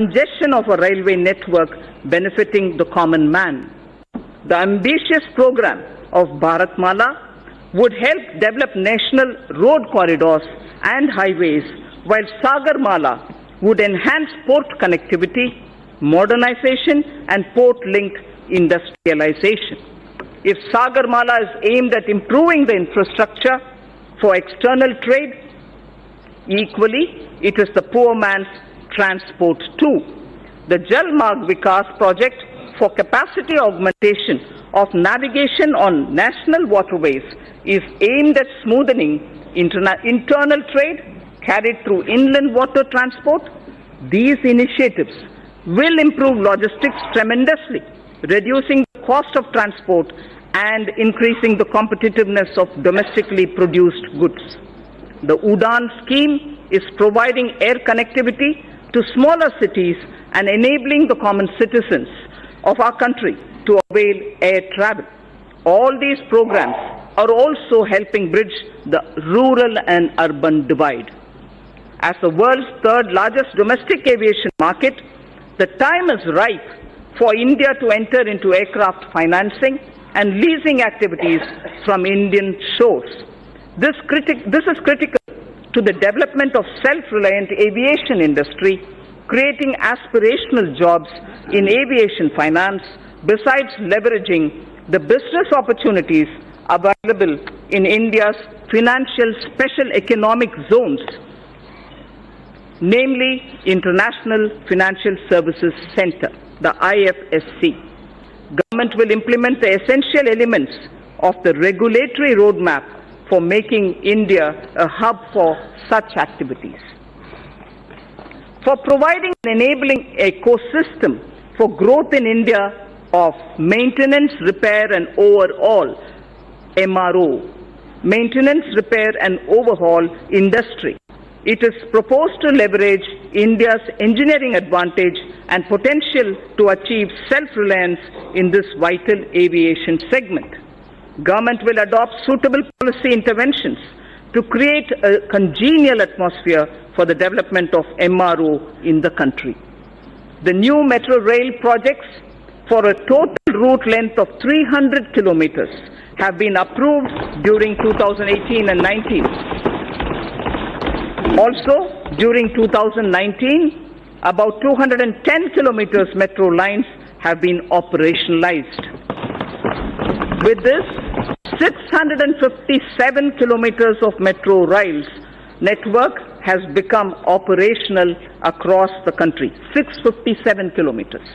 congestion of a railway network benefiting the common man. The ambitious program of Bharatmala would help develop national road corridors and highways, while Sagarmala would enhance port connectivity, modernization and port-linked industrialization. If Sagarmala is aimed at improving the infrastructure for external trade, equally it is the poor man's transport too. The Jal Marg Vikas project for capacity augmentation of navigation on national waterways is aimed at smoothing internal trade carried through inland water transport. These initiatives will improve logistics tremendously, reducing the cost of transport and increasing the competitiveness of domestically produced goods. The UDAN scheme is providing air connectivity to smaller cities and enabling the common citizens of our country to avail air travel. All these programs are also helping bridge the rural and urban divide. As the world's third largest domestic aviation market, the time is ripe for India to enter into aircraft financing and leasing activities from Indian shores. This is critical to the development of self-reliant aviation industry, creating aspirational jobs in aviation finance, besides leveraging the business opportunities available in India's financial special economic zones, namely International Financial Services Center, the IFSC. Government will implement the essential elements of the regulatory roadmap for making India a hub for such activities. For providing an enabling ecosystem for growth in India of maintenance, repair and overhaul, MRO, maintenance, repair and overhaul industry, it is proposed to leverage India's engineering advantage and potential to achieve self-reliance in this vital aviation segment. Government will adopt suitable policy interventions to create a congenial atmosphere for the development of MRO in the country. The new metro rail projects for a total route length of 300 kilometers have been approved during 2018 and 19. Also, during 2019, about 210 kilometers metro lines have been operationalized. With this, 657 kilometers of metro rails network has become operational across the country. 657 kilometers.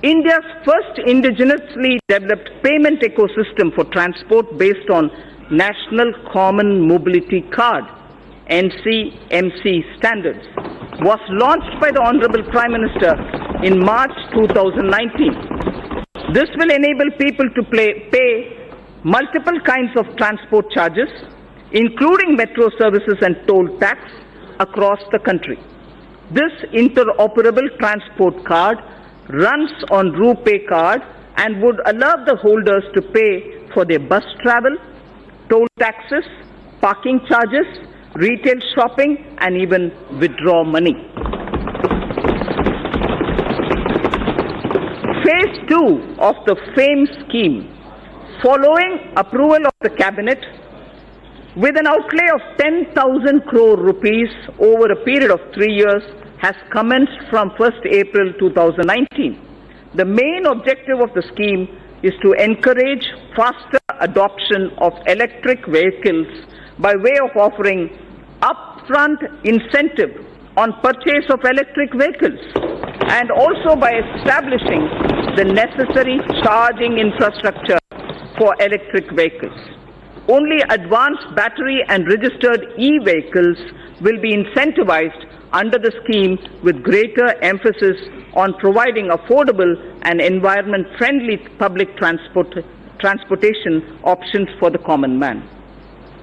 India's first indigenously developed payment ecosystem for transport based on National Common Mobility Card, NCMC standards, was launched by the Honorable Prime Minister in March 2019. This will enable people to pay multiple kinds of transport charges, including metro services and toll tax, across the country. This interoperable transport card runs on RuPay card and would allow the holders to pay for their bus travel, toll taxes, parking charges, retail shopping, and even withdraw money. Phase 2 of the FAME scheme, following approval of the Cabinet, with an outlay of 10,000 crore rupees over a period of 3 years, has commenced from 1st April 2019. The main objective of the scheme is to encourage faster adoption of electric vehicles by way of offering upfront incentive on purchase of electric vehicles, and also by establishing the necessary charging infrastructure for electric vehicles. Only advanced battery and registered e-vehicles will be incentivized under the scheme, with greater emphasis on providing affordable and environment-friendly public transportation options for the common man.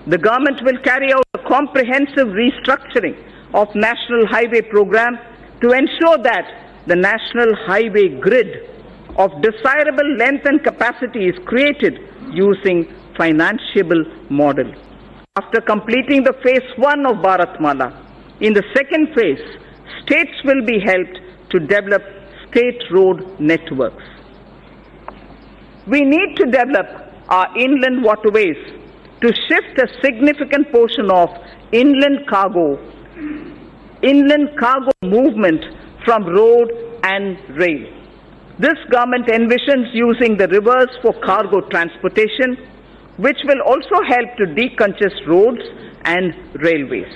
The government will carry out a comprehensive restructuring of National Highway Program to ensure that the National Highway Grid of desirable length and capacity is created using financiable model. After completing the phase 1 of Bharatmala, in the second phase, states will be helped to develop state road networks. We need to develop our inland waterways to shift a significant portion of inland cargo movement from road and rail. This government envisions using the rivers for cargo transportation, which will also help to decongest roads and railways.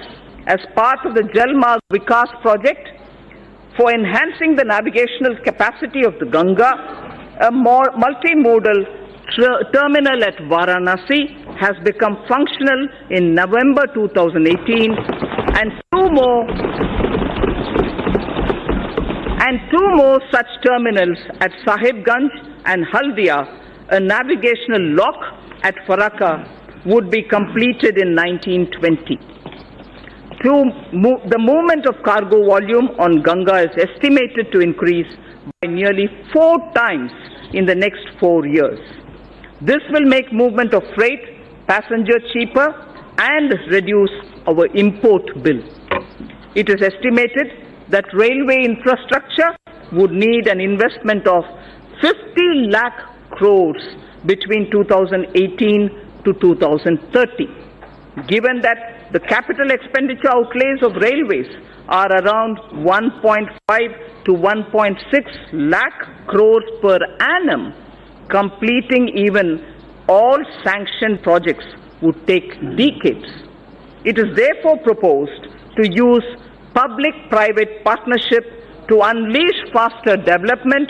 As part of the Jal Marg Vikas project for enhancing the navigational capacity of the Ganga, a multimodal terminal at Varanasi has become functional in November 2018, and two more such terminals at Sahibganj and Haldia, a navigational lock at Farakka, would be completed in 1920. The movement of cargo volume on Ganga is estimated to increase by nearly 4 times in the next 4 years. This will make movement of freight, passenger cheaper and reduce our import bill. It is estimated that railway infrastructure would need an investment of 50 lakh crores between 2018 to 2030. Given that the capital expenditure outlays of railways are around 1.5 to 1.6 lakh crores per annum, completing even all sanctioned projects would take decades. It is therefore proposed to use public-private partnership to unleash faster development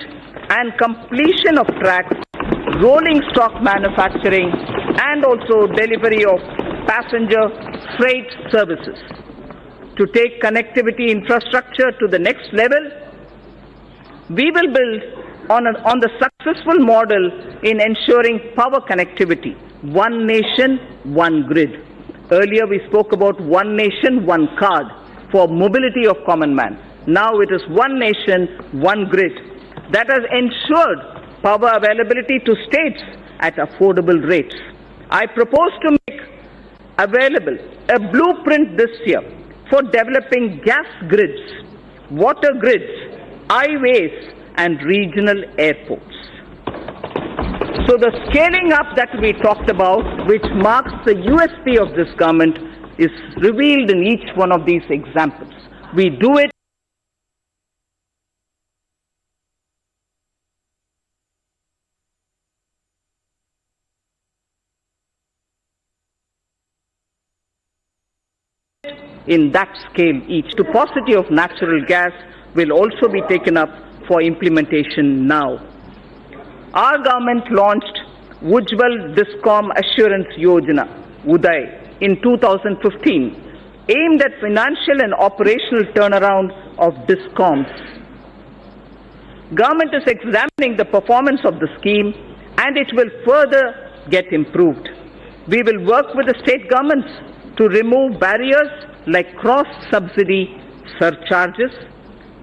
and completion of tracks, rolling stock manufacturing, and also delivery of passenger freight services. To take connectivity infrastructure to the next level, we will build on the successful model in ensuring power connectivity, one nation, one grid. Earlier we spoke about one nation, one card for mobility of common man. Now it is one nation, one grid that has ensured power availability to states at affordable rates. I propose to make available a blueprint this year for developing gas grids, water grids, highways and regional airports. So the scaling up that we talked about, which marks the USP of this government, is revealed in each one of these examples. We do it in that scale each. The paucity of natural gas will also be taken up for implementation now. Our government launched Ujjwal Discom Assurance Yojana, UDAY, in 2015, aimed at financial and operational turnaround of discoms. Government is examining the performance of the scheme and it will further get improved. We will work with the state governments to remove barriers like cross-subsidy surcharges,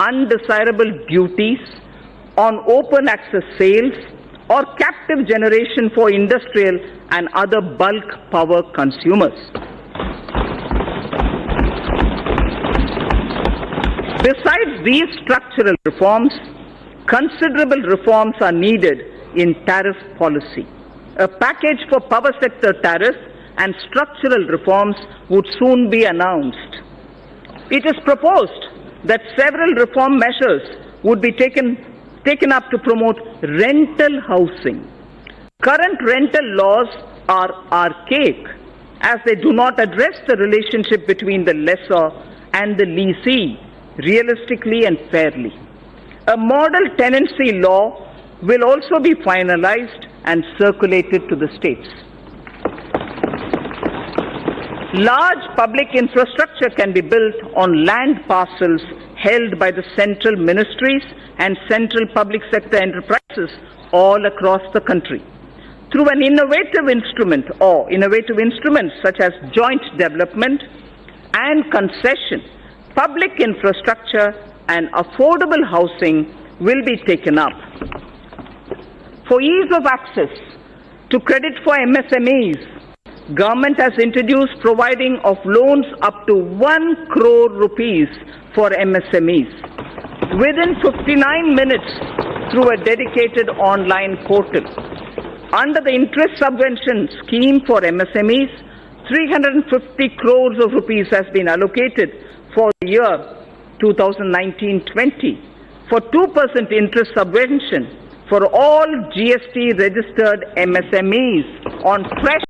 undesirable duties on open access sales, or captive generation for industrial and other bulk power consumers. Besides these structural reforms, considerable reforms are needed in tariff policy. A package for power sector tariff and structural reforms would soon be announced. It is proposed that several reform measures would be taken up to promote rental housing. Current rental laws are archaic as they do not address the relationship between the lessor and the leasee realistically and fairly. A model tenancy law will also be finalized and circulated to the states. Large public infrastructure can be built on land parcels held by the central ministries and central public sector enterprises all across the country. Through an innovative instrument or innovative instruments such as joint development and concession, public infrastructure and affordable housing will be taken up. For ease of access to credit for MSMEs, Government has introduced providing of loans up to 1 crore rupees for MSMEs within 59 minutes through a dedicated online portal. Under the interest subvention scheme for MSMEs, 350 crores of rupees has been allocated for the year 2019-20 for 2% interest subvention for all GST registered MSMEs on fresh